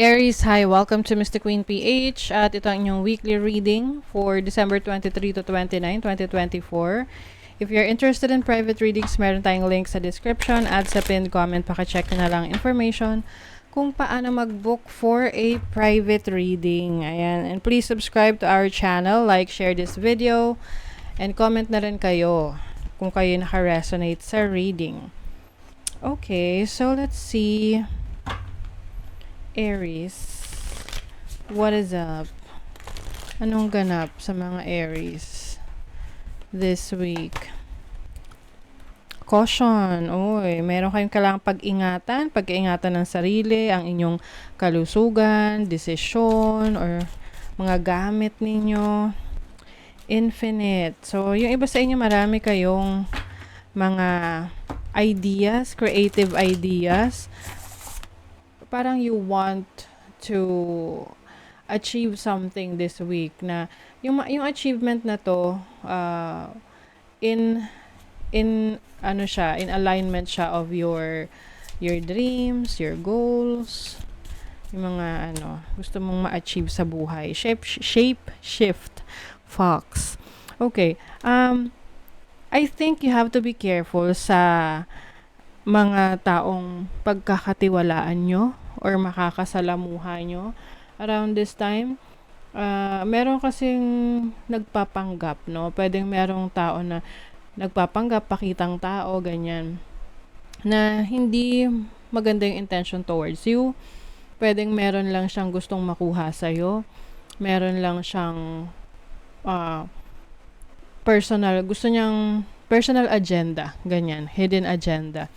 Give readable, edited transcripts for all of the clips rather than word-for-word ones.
Aries, hi! Welcome to Mr. Queen PH at ito ang inyong weekly reading for December 23 to 29, 2024. If you're interested in private readings, meron tayong link sa description at sa pinned comment. Paka-check na lang information kung paano mag-book for a private reading. Ayan. And please subscribe to our channel, like, share this video, and comment na rin kayo kung kayo naka-resonate sa reading. Okay, so let's see. Aries, what is up? Anong ganap sa mga Aries this week? Caution. Oy, meron kayong kailangang pag-ingatan ng sarili, ang inyong kalusugan, desisyon, or mga gamit ninyo. Infinite. So, yung iba sa inyo, marami kayong mga ideas, creative ideas. Parang you want to achieve something this week na yung achievement na to in ano siya, in alignment siya of your dreams, your goals, yung mga gusto mong ma-achieve sa buhay. Shape shift fox. Okay. I think you have to be careful sa mga taong pagkakatiwalaan nyo or makakasalamuha nyo around this time. Meron kasing nagpapanggap, no? Pwedeng merong tao na nagpapanggap, pakitang tao, ganyan, na hindi maganda yung intention towards you. Pwedeng meron lang siyang gustong makuha sa'yo. Meron lang siyang gusto niyang personal agenda, ganyan, hidden agenda.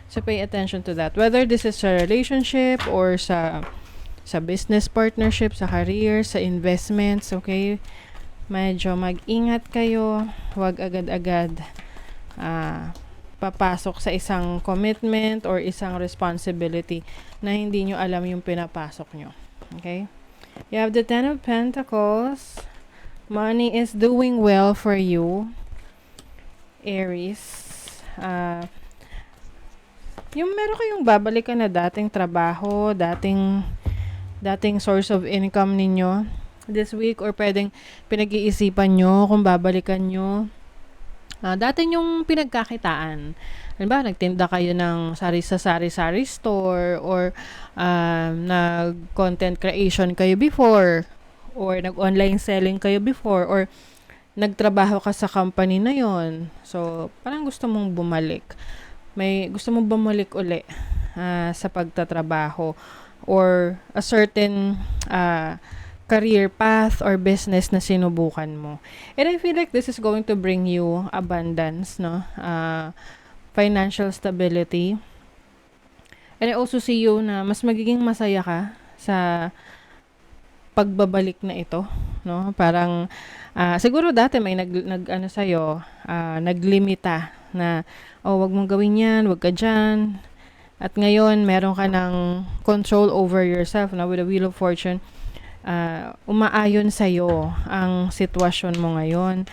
So pay attention to that. Whether this is a relationship or sa business partnership, sa career, sa investments, okay? Medyo mag-ingat kayo. Huwag agad-agad papasok sa isang commitment or isang responsibility na hindi nyo alam yung pinapasok nyo. Okay? You have the Ten of Pentacles. Money is doing well for you, Aries. Yung meron kayong babalikan na dating trabaho, dating source of income ninyo this week, or pwedeng pinag-iisipan nyo kung babalikan nyo dati yung pinagkakitaan. Halimbawa, nagtinda kayo ng sari store, or nag-content creation kayo before, or nag-online selling kayo before, or nagtrabaho ka sa company na yon. So, parang gusto mong bumalik. Gusto mong bumalik uli sa pagtatrabaho or a certain career path or business na sinubukan mo. And I feel like this is going to bring you abundance, no? Financial stability. And I also see you na mas magiging masaya ka sa pagbabalik na ito, no? Parang siguro dati may naglimita na wag mong gawin 'yan, wag ka diyan. At ngayon meron ka ng control over yourself, na with the Wheel of Fortune. Umaayon sa iyo ang sitwasyon mo ngayon.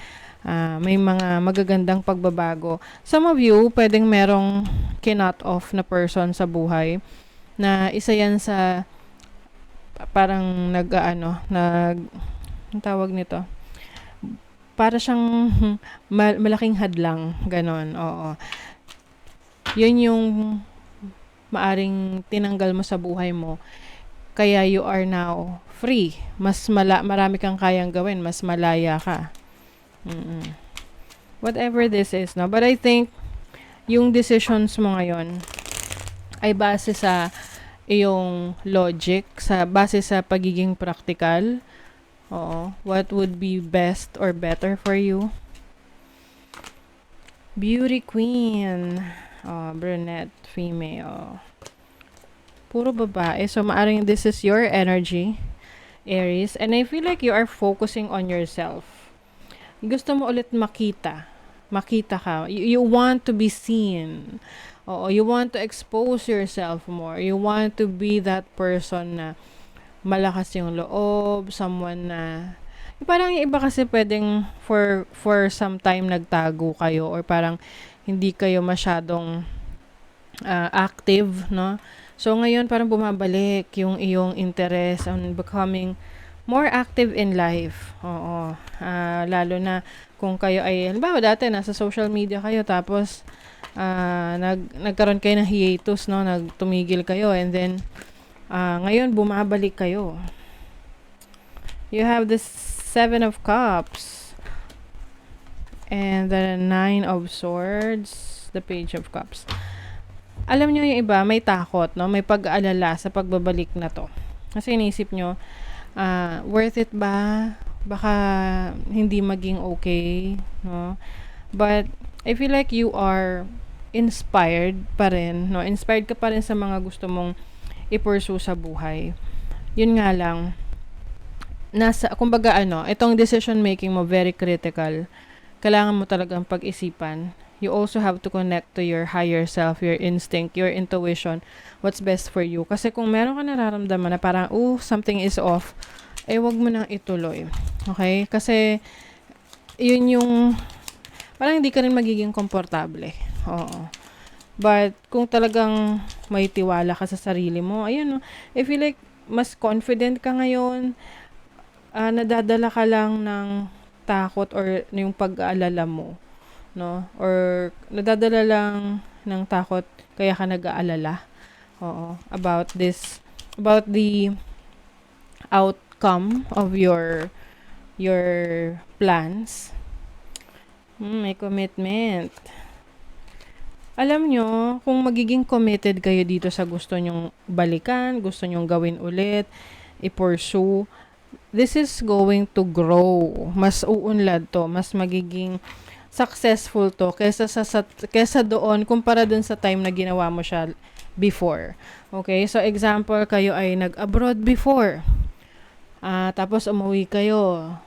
May mga magagandang pagbabago. Some of you, pwedeng merong kinut off na person sa buhay na isa yan sa parang ang tawag nito, para siyang malaking hadlang, ganon. Oo. Yun yung maaring tinanggal mo sa buhay mo. Kaya you are now free. Marami kang kayang gawin. Mas malaya ka. Whatever this is, no? But I think yung decisions mo ngayon ay base sa iyong logic, base sa pagiging practical. Oo. What would be best or better for you? Beauty Queen. Brunette, female. Puro babae. So, maaring this is your energy, Aries. And I feel like you are focusing on yourself. Gusto mo ulit makita ka. You want to be seen. Oo, you want to expose yourself more. You want to be that person na malakas yung loob, someone na parang yung iba kasi pwedeng for some time nagtago kayo, or parang hindi kayo masyadong active, no, So, ngayon parang bumabalik yung iyong interest on becoming more active in life. Oo. Lalo na kung kayo ay, halimbawa dati nasa social media kayo tapos nagkaroon kayo ng hiatus, no? Nagtumigil kayo and then ngayon bumabalik kayo. You have the Seven of Cups and the Nine of Swords, the Page of Cups. Alam nyo yung iba, may takot, no? May pag-aalala sa pagbabalik na to. Kasi inisip nyo, worth it ba? Baka hindi maging okay, no? But I feel like you are inspired pa rin, no? Inspired ka pa rin sa mga gusto mong i-pursue sa buhay. Yun nga lang, kumbaga itong decision making mo very critical. Kailangan mo talagang pag-isipan. You also have to connect to your higher self, your instinct, your intuition, what's best for you. Kasi kung meron ka nararamdaman na parang, something is off, wag mo nang ituloy. Okay? Kasi, yun yung, parang hindi ka rin magiging komportable. Oo. But, kung talagang may tiwala ka sa sarili mo, ayun, I feel like, mas confident ka ngayon, nadadala ka lang ng takot or yung pag-aalala mo, no? Or nadadala lang ng takot kaya ka nag-aalala. Oo, about the outcome of your plans. May commitment. Alam nyo, kung magiging committed kayo dito sa gusto nyong balikan, gusto nyong gawin ulit, i-pursue, this is going to grow. Mas uunlad to, mas magiging successful to kesa doon kumpara dun sa time na ginawa mo siya before. Okay? So example, kayo ay nag-abroad before. Tapos umuwi kayo.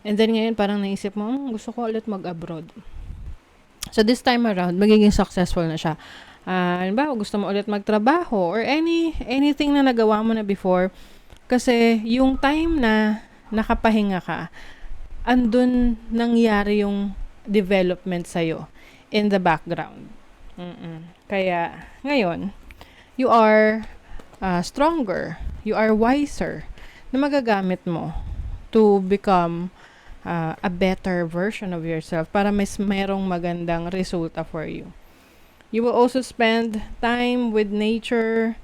And then ngayon parang naisip mo, gusto ko ulit mag-abroad. So this time around, magiging successful na siya. Halimbawa, gusto mo ulit magtrabaho or anything na nagawa mo na before. Kasi yung time na nakapahinga ka, andun nangyari yung development sa'yo in the background. Kaya, ngayon, you are stronger, you are wiser, na magagamit mo to become a better version of yourself para mas mayroong magandang resulta for you. You will also spend time with nature,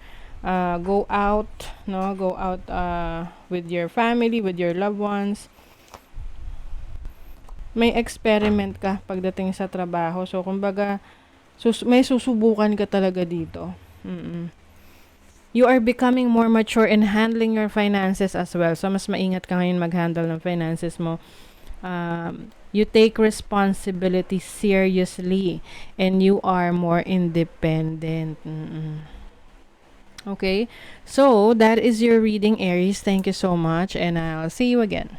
go out with your family, with your loved ones. May experiment ka pagdating sa trabaho. So, kumbaga, may susubukan ka talaga dito. You are becoming more mature in handling your finances as well. So, mas maingat ka ngayon mag-handle ng finances mo. You take responsibility seriously and you are more independent. Okay? So, that is your reading, Aries. Thank you so much and I'll see you again.